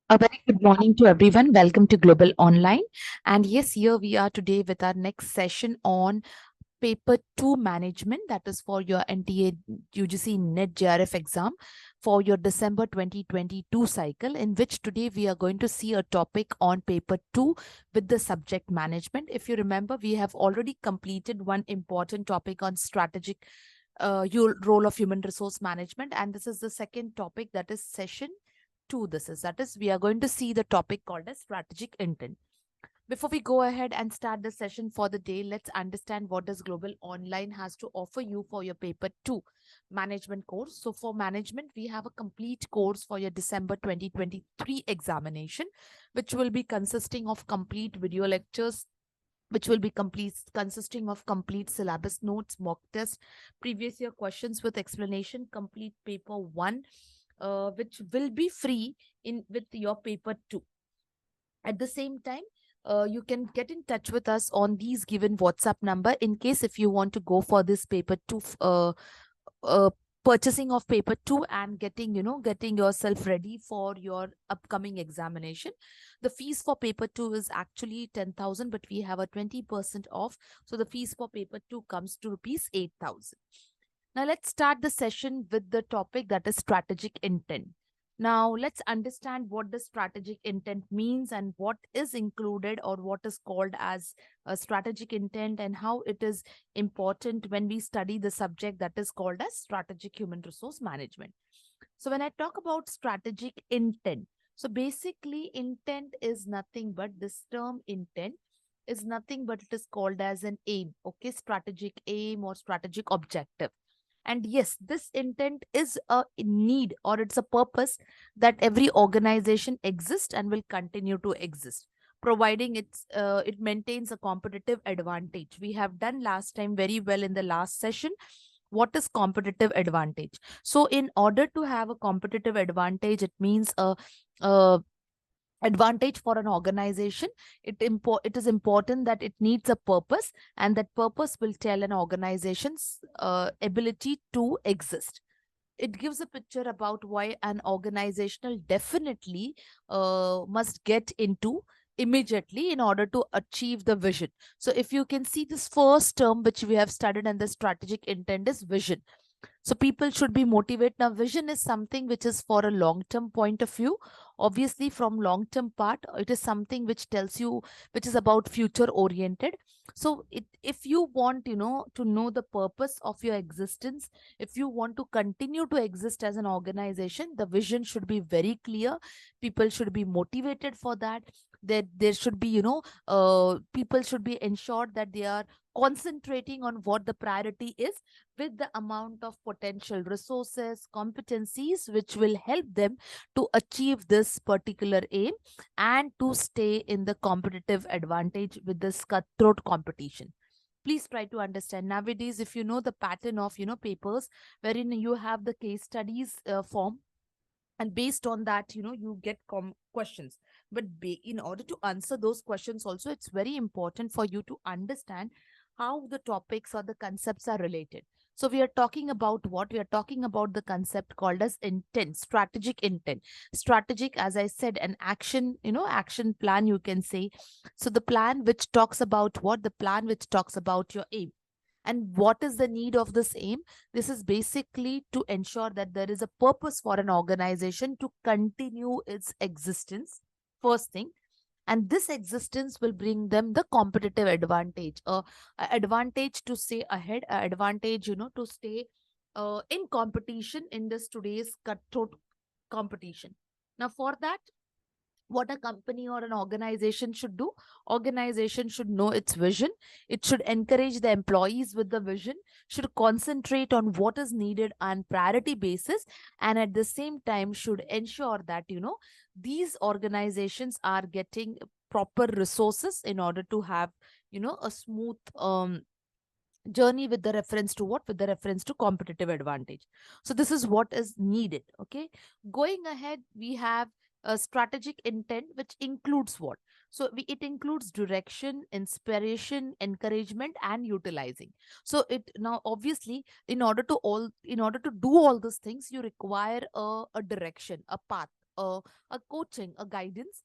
A very good morning to everyone. Welcome to Global Online. And yes, here we are today with our next session on Paper 2 Management, that is for your NTA UGC NET JRF exam for your December 2022 cycle, in which today we are going to see a topic on Paper 2 with the subject management. If you remember, we have already completed one important topic on strategic role of human resource management, and this is the second topic, that is session 2. That is we are going to see the topic called as strategic intent. Before we go ahead and start the session for the day, let's understand what does Global Online has to offer you for your Paper 2 management course. So for management, we have a complete course for your December 2023 examination, which will be consisting of complete video lectures, which will be consisting of complete syllabus notes, mock test, previous year questions with explanation, complete paper 1, which will be free in with your paper 2. At the same time, you can get in touch with us on these given WhatsApp number in case if you want to go for this paper 2 uh, purchasing of paper 2 and getting yourself ready for your upcoming examination. The fees for paper 2 is actually 10,000, but we have a 20% off, so the fees for paper 2 comes to rupees 8,000. Now let's start the session with the topic, that is strategic intent. Now let's understand what the strategic intent means and what is included or what is called as a strategic intent, and how it is important when we study the subject that is called as strategic human resource management. So when I talk about strategic intent, so basically intent is nothing but, this term intent is nothing but, it is called as an aim, okay, strategic aim or strategic objective. And yes, this intent is a need or it's a purpose that every organization exists and will continue to exist, providing it maintains a competitive advantage. We have done last time very well in the last session. What is competitive advantage? So in order to have a competitive advantage, it means a advantage for an organization. It is important that it needs a purpose, and that purpose will tell an organization's ability to exist. It gives a picture about why an organizational definitely must get into immediately in order to achieve the vision. So if you can see, this first term which we have studied and the strategic intent is vision. So people should be motivated. Now, vision is something which is for a long-term point of view. Obviously, from long-term part, it is something which tells you, which is about future-oriented. So if you want, to know the purpose of your existence, if you want to continue to exist as an organization, the vision should be very clear. People should be motivated for that. There should be, people should be ensured that they are concentrating on what the priority is, with the amount of potential resources, competencies, which will help them to achieve this particular aim and to stay in the competitive advantage with this cutthroat competition. Please try to understand. Nowadays, if you know the pattern of papers wherein you have the case studies form, and based on that you get questions, but in order to answer those questions also, it's very important for you to understand how the topics or the concepts are related. So we are talking about what? We are talking about the concept called as intent, strategic intent. Strategic, as I said, an action, action plan, you can say. So the plan which talks about what? The plan which talks about your aim. And what is the need of this aim? This is basically to ensure that there is a purpose for an organization to continue its existence, first thing. And this existence will bring them the competitive advantage, a advantage to stay ahead, a advantage, to stay in competition in this today's cutthroat competition. Now, for that, what a company or an organization should do? Organization should know its vision. It should encourage the employees with the vision, should concentrate on what is needed on priority basis, and at the same time should ensure that these organizations are getting proper resources in order to have a smooth journey with the reference to what? With the reference to competitive advantage. So this is what is needed. Okay, going ahead, we have a strategic intent, which includes what? So it includes direction, inspiration, encouragement, and utilizing. So it now, obviously, in order to do all these things, you require a direction, a path. a coaching, a guidance,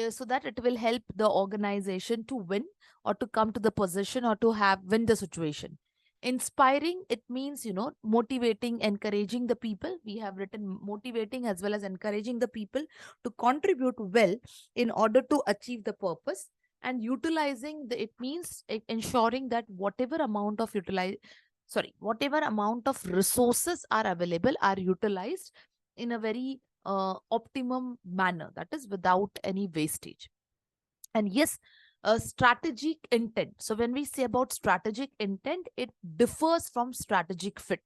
so that it will help the organization to win or to come to the position or to have win the situation. Inspiring, it means, motivating, encouraging the people. We have written motivating as well as encouraging the people to contribute well in order to achieve the purpose. And utilizing, it means ensuring that whatever amount of resources are available are utilized in a very optimum manner, that is without any wastage. And yes, a strategic intent. So when we say about strategic intent, it differs from strategic fit,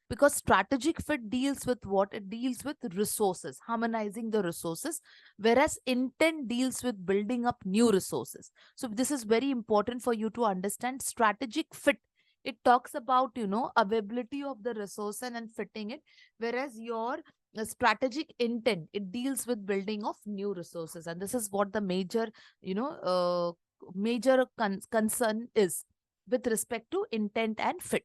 because strategic fit deals with what? It deals with resources, harmonizing the resources, whereas intent deals with building up new resources. So this is very important for you to understand. Strategic fit, it talks about, availability of the resource and fitting it, whereas your strategic intent, it deals with building of new resources. And this is what the major, concern is with respect to intent and fit.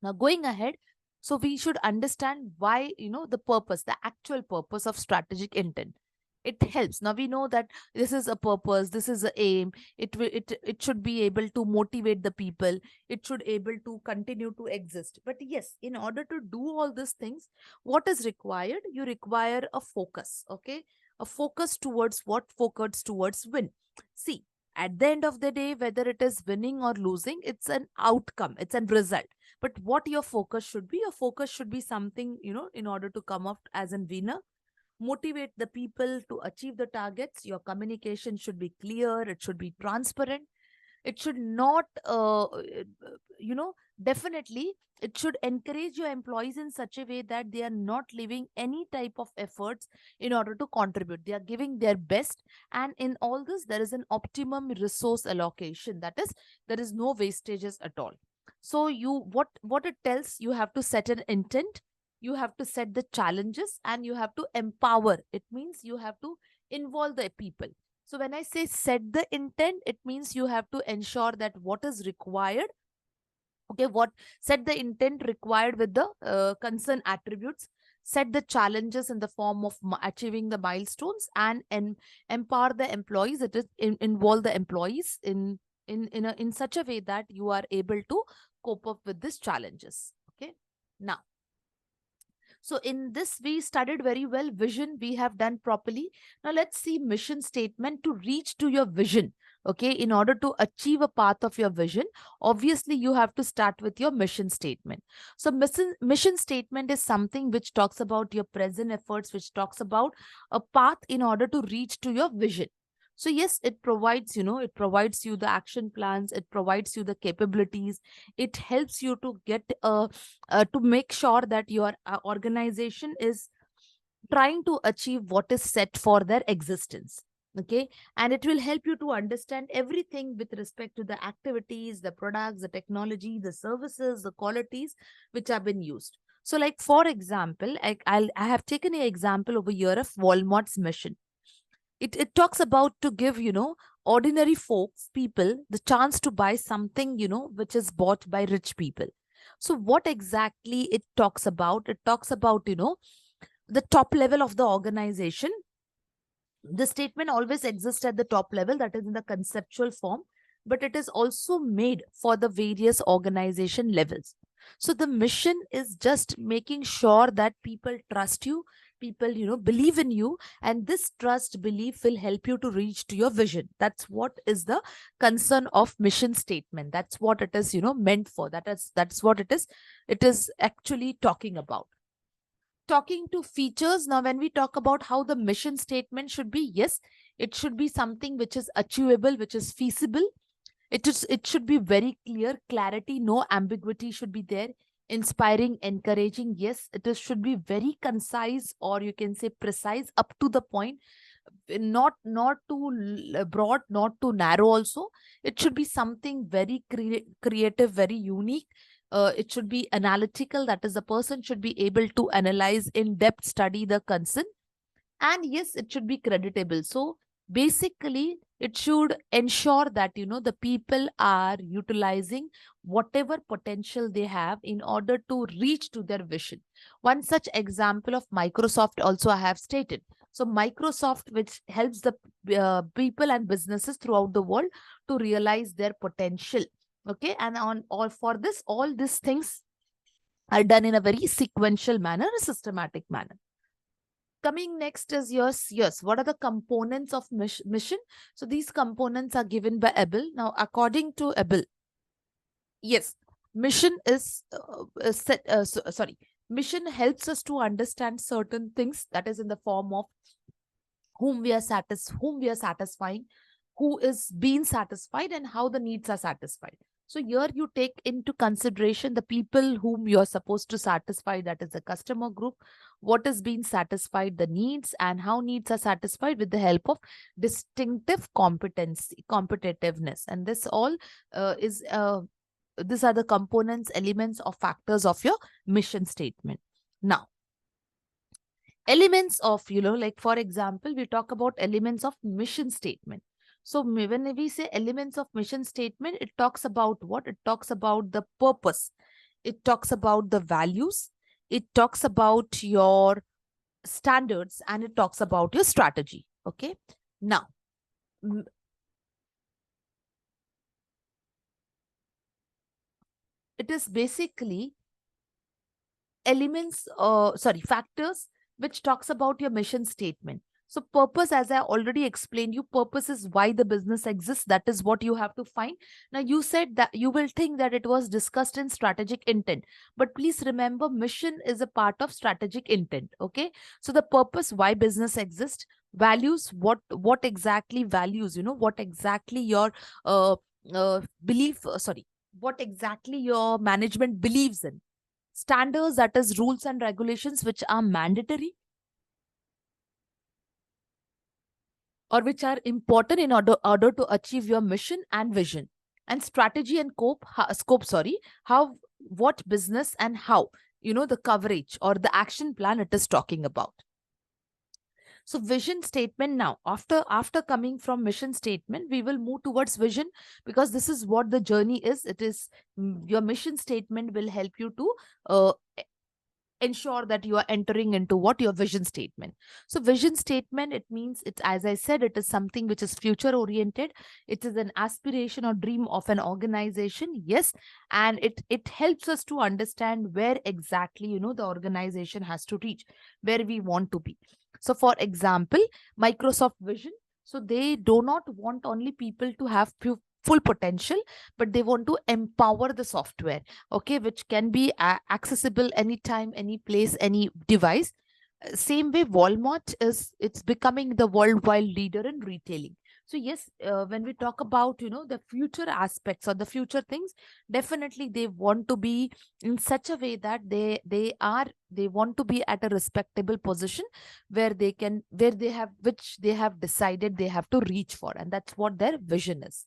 Now, going ahead, so we should understand why, the purpose, the actual purpose of strategic intent. It helps. Now we know that this is a purpose, this is a aim. It should be able to motivate the people. It should able to continue to exist. But yes, in order to do all these things, what is required? You require a focus. Okay, a focus towards what? Focus towards win. See, at the end of the day, whether it is winning or losing, it's an outcome, it's a result. But what your focus should be? Your focus should be something, in order to come up as a winner. Motivate the people to achieve the targets. Your communication should be clear, it should be transparent. It should not, definitely, it should encourage your employees in such a way that they are not leaving any type of efforts in order to contribute. They are giving their best. And in all this, there is an optimum resource allocation. That is, there is no wastages at all. So what it tells, you have to set an intent, you have to set the challenges, and you have to empower. It means you have to involve the people. So when I say set the intent, it means you have to ensure that what is required. Okay, what? Set the intent required with the concern attributes. Set the challenges in the form of achieving the milestones, and empower the employees. It is involve the employees in such a way that you are able to cope up with these challenges. Okay, now, so in this, we studied very well. Vision, we have done properly. Now let's see mission statement to reach to your vision. Okay, in order to achieve a path of your vision, obviously you have to start with your mission statement. So mission statement is something which talks about your present efforts, which talks about a path in order to reach to your vision. So yes, it provides, it provides you the action plans, it provides you the capabilities, it helps you to get to make sure that your organization is trying to achieve what is set for their existence. Okay, and it will help you to understand everything with respect to the activities, the products, the technology, the services, the qualities which have been used. So like, for example, I have taken an example over here of Walmart's mission. It talks about to give, ordinary folks, people, the chance to buy something, which is bought by rich people. So what exactly it talks about? It talks about, the top level of the organization. The statement always exists at the top level, that is in the conceptual form, but it is also made for the various organization levels. So the mission is just making sure that people trust you, people, believe in you, and this trust, belief will help you to reach to your vision. That's what is the concern of mission statement. That's what it is, meant for. That's what it is actually talking about. Talking to features. Now, when we talk about how the mission statement should be, yes, it should be something which is achievable, which is feasible. It should be very clear, clarity, no ambiguity should be there. Inspiring, encouraging, yes, should be very concise, or you can say precise, up to the point, not too broad, not too narrow also. It should be something very creative, very unique. It should be analytical, that is, the person should be able to analyze in depth, study the concern. And yes, it should be creditable. So Basically, it should ensure that, the people are utilizing whatever potential they have in order to reach to their vision. One such example of Microsoft also I have stated. So Microsoft, which helps the people and businesses throughout the world to realize their potential. Okay, and on all for this, all these things are done in a very sequential manner, a systematic manner. Coming next is yes, what are the components of mission? So these components are given by Abel. Now, according to Abel, yes, mission is sorry, mission helps us to understand certain things, that is in the form of whom we are satisfying, who is being satisfied, and how the needs are satisfied. So here you take into consideration the people whom you're supposed to satisfy, that is the customer group, what is being satisfied, the needs, and how needs are satisfied with the help of distinctive competitiveness. And this all is these are the components, elements, or factors of your mission statement. Now, elements of, like for example, we talk about elements of mission statement. So when we say elements of mission statement, it talks about what? It talks about the purpose. It talks about the values. It talks about your standards, and it talks about your strategy. Okay. Now, it is basically factors which talks about your mission statement. So purpose, as I already explained you, purpose is why the business exists. That is what you have to find. Now, you said that you will think that it was discussed in strategic intent, but please remember, mission is a part of strategic intent. Okay. So the purpose, why business exists, values, what exactly values, what exactly your belief, what exactly your management believes in. Standards, that is rules and regulations which are mandatory or which are important in order to achieve your mission and vision. And strategy and how, what business and how, the coverage or the action plan it is talking about. So vision statement. Now, after coming from mission statement, we will move towards vision, because this is what the journey is. It is your mission statement will help you to ensure that you are entering into what your vision statement. So vision statement, it means, it, as I said, it is something which is future oriented. It is an aspiration or dream of an organization. Yes. And it helps us to understand where exactly, the organization has to reach, where we want to be. So for example, Microsoft vision, so they do not want only people to have full potential, but they want to empower the software, okay, which can be accessible anytime, any place, any device. Same way, Walmart it's becoming the worldwide leader in retailing. So yes, when we talk about, the future aspects or the future things, definitely they want to be in such a way that they want to be at a respectable position where which they have decided they have to reach for, and that's what their vision is.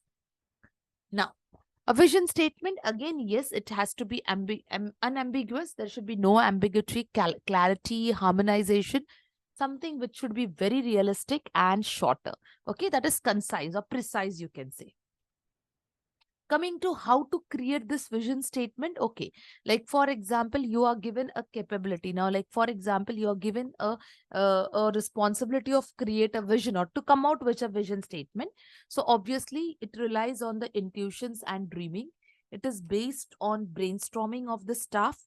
Now, a vision statement, again, yes, it has to be unambiguous. There should be no ambiguity, clarity, harmonization, something which should be very realistic and shorter. Okay, that is concise or precise, you can say. Coming to how to create this vision statement. Okay, like for example, you are given a capability. Now, like for example, you are given a responsibility of create a vision or to come out with a vision statement. So obviously it relies on the intuitions and dreaming. It is based on brainstorming of the staff.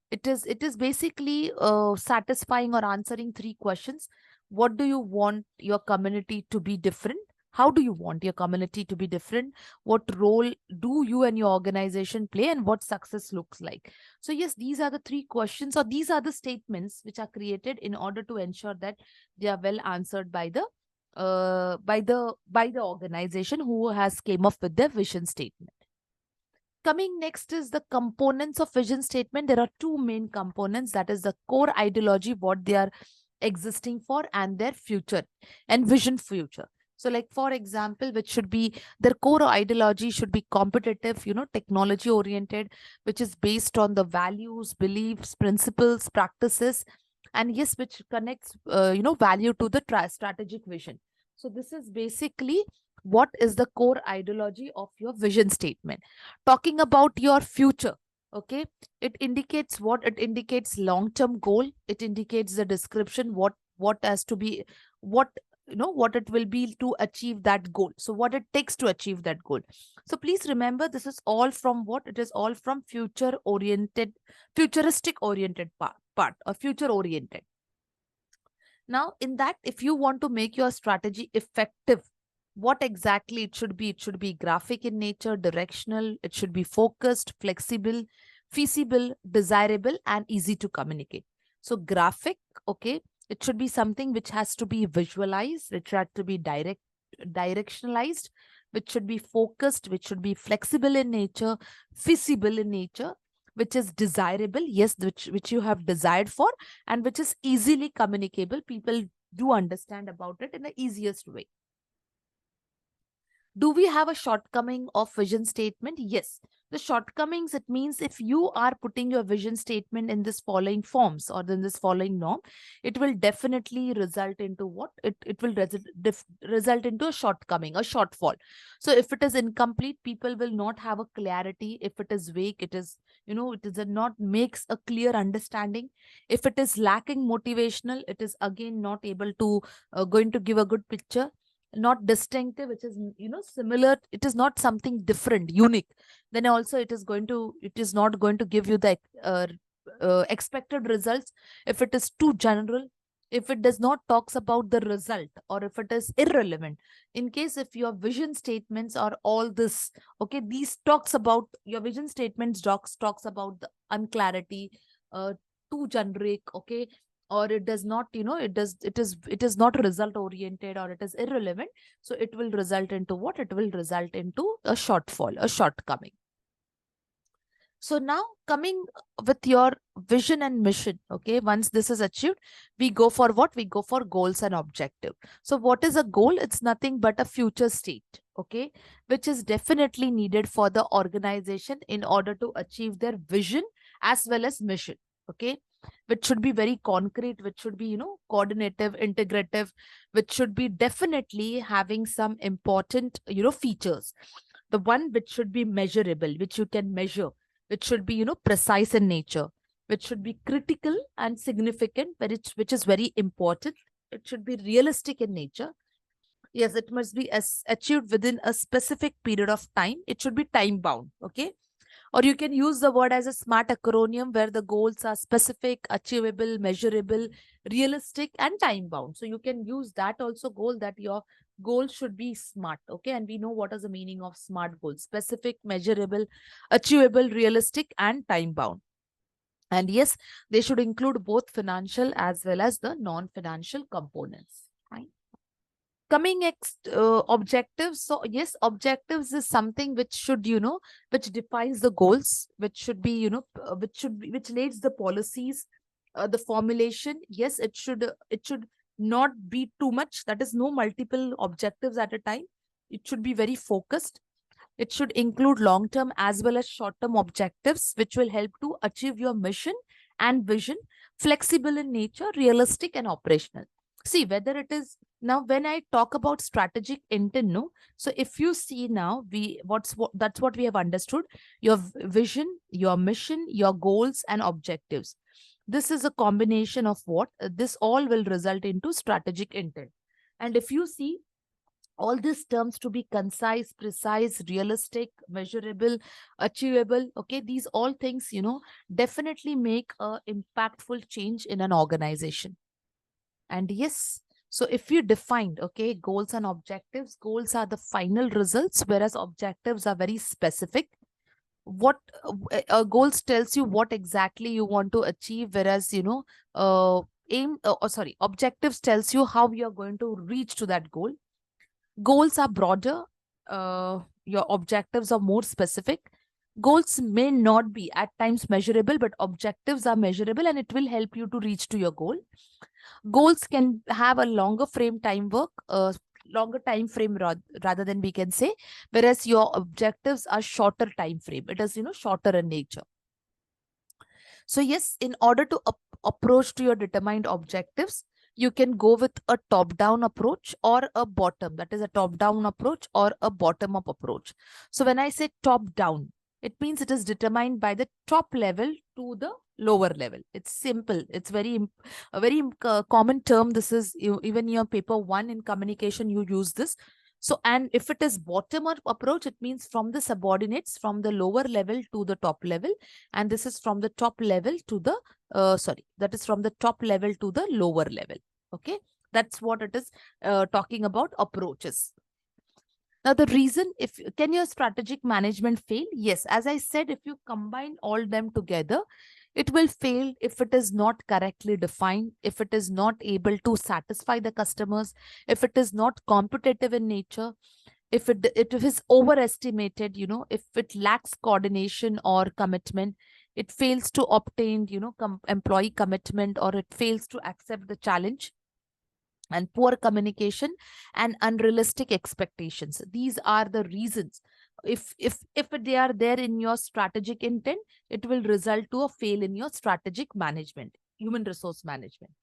It is basically satisfying or answering three questions. What do you want your community to be different? How do you want your community to be different? What role do you and your organization play, and what success looks like? So yes, these are the three questions, or these are the statements which are created in order to ensure that they are well answered by the organization who has came up with their vision statement. Coming next is the components of vision statement. There are two main components, that is the core ideology, what they are existing for, and their future and vision future. So like for example, which should be their core ideology should be competitive, technology oriented, which is based on the values, beliefs, principles, practices, and yes, which connects, value to the strategic vision. So this is basically what is the core ideology of your vision statement. Talking about your future, okay? It indicates what? It indicates long-term goal. It indicates the description, what has to be, what what it will be to achieve that goal. So what it takes to achieve that goal. So please remember, this is all from what? It is all from futuristic oriented part or future oriented. Now, in that, if you want to make your strategy effective, what exactly it should be? It should be graphic in nature, directional, it should be focused, flexible, feasible, desirable, and easy to communicate. So, graphic, okay, it should be something which has to be visualized, it has to be directionalized, which should be focused, which should be flexible in nature, feasible in nature, which is desirable, yes, which you have desired for, and which is easily communicable. People do understand about it in the easiest way. Do we have a shortcoming of vision statement? Yes. The shortcomings, it means if you are putting your vision statement in this following forms or in this following norm, it will definitely result into what? It will result into a shortcoming, a shortfall. So if it is incomplete, people will not have a clarity. If it is vague, it is, it is not makes a clear understanding. If it is lacking motivational, it is again not able to going to give a good picture. Not distinctive, which is similar, it is not something different, unique, then also it is not going to give you the expected results. If it is too general, if it does not talks about the result, or if it is irrelevant, in case if your vision statements are all this, okay, these talks about your vision statements, talks about the unclarity, too generic, okay, or it does not, it is not result oriented, or it is irrelevant, so it will result into what? It will result into a shortfall, a shortcoming. So now coming with your vision and mission, okay, once this is achieved, we go for what? We go for goals and objective. So what is a goal? It's nothing but a future state, okay, which is definitely needed for the organization in order to achieve their vision as well as mission, okay, which should be very concrete, which should be, coordinative, integrative, which should be definitely having some important, features. The one which should be measurable, which you can measure, which should be, precise in nature, which should be critical and significant, which is very important. It should be realistic in nature. Yes, it must be achieved within a specific period of time. It should be time bound, okay? Or you can use the word as a SMART acronym, where the goals are specific, achievable, measurable, realistic, and time bound. So you can use that also goal, that your goal should be SMART. Okay. And we know what is the meaning of SMART goals: specific, measurable, achievable, realistic, and time bound. And yes, they should include both financial as well as the non-financial components. Right? Coming next, objectives. So yes, objectives is something which should, which defines the goals, which should be, which lays the policies, the formulation. Yes, it should not be too much, that is no multiple objectives at a time. It should be very focused. It should include long term as well as short term objectives, which will help to achieve your mission and vision. Flexible in nature, realistic, and operational. See, whether it is, now when I talk about strategic intent, no, so if you see now, that's what we have understood: your vision, your mission, your goals, and objectives. This is a combination of what? This all will result into strategic intent. And if you see, all these terms to be concise, precise, realistic, measurable, achievable, okay, these all things, definitely make a impactful change in an organization. And yes, so if you defined, okay, goals and objectives, goals are the final results, whereas objectives are very specific. What goals tells you what exactly you want to achieve, whereas, objectives tells you how you're going to reach to that goal. Goals are broader, your objectives are more specific. Goals may not be at times measurable, but objectives are measurable, and it will help you to reach to your goal. Goals can have a longer time frame rather than, we can say, whereas your objectives are shorter time frame. It is, shorter in nature. So yes, in order to approach to your determined objectives, You can go with a top-down approach or a bottom, that is a top-down approach or a bottom-up approach. So when I say top-down, it means it is determined by the top level to the lower level. It's simple. It's a very common term. This is even your paper 1 in communication, you use this. So, and if it is bottom-up approach, it means from the subordinates, from the lower level to the top level. And this is from the top level to the, that is from the top level to the lower level. Okay, that's what it is talking about approaches. Now, the reason, can your strategic management fail? Yes, as I said, if you combine all them together, it will fail if it is not correctly defined, if it is not able to satisfy the customers, if it is not competitive in nature, if it is overestimated, if it lacks coordination or commitment, it fails to obtain, employee commitment, or it fails to accept the challenge, and poor communication and unrealistic expectations. These are the reasons. If they are there in your strategic intent, it will result to a fail in your strategic management, human resource management.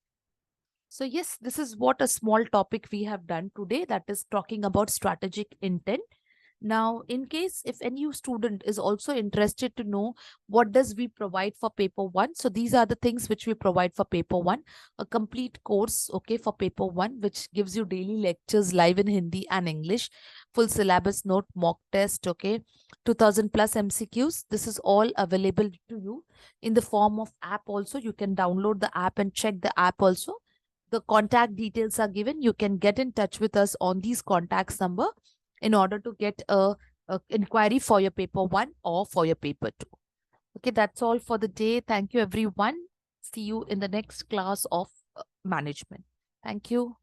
So yes, this is what a small topic we have done today, that is talking about strategic intent. Now, in case if any student is also interested to know what does we provide for paper 1, so these are the things which we provide for paper 1, a complete course, okay, for paper 1, which gives you daily lectures live in Hindi and English, full syllabus note, mock test, okay, 2000 plus MCQs. This is all available to you in the form of app also. You can download the app and check the app also. The contact details are given. You can get in touch with us on these contacts number in order to get a inquiry for your paper 1 or for your paper 2. Okay, that's all for the day. Thank you, everyone. See you in the next class of management. Thank you.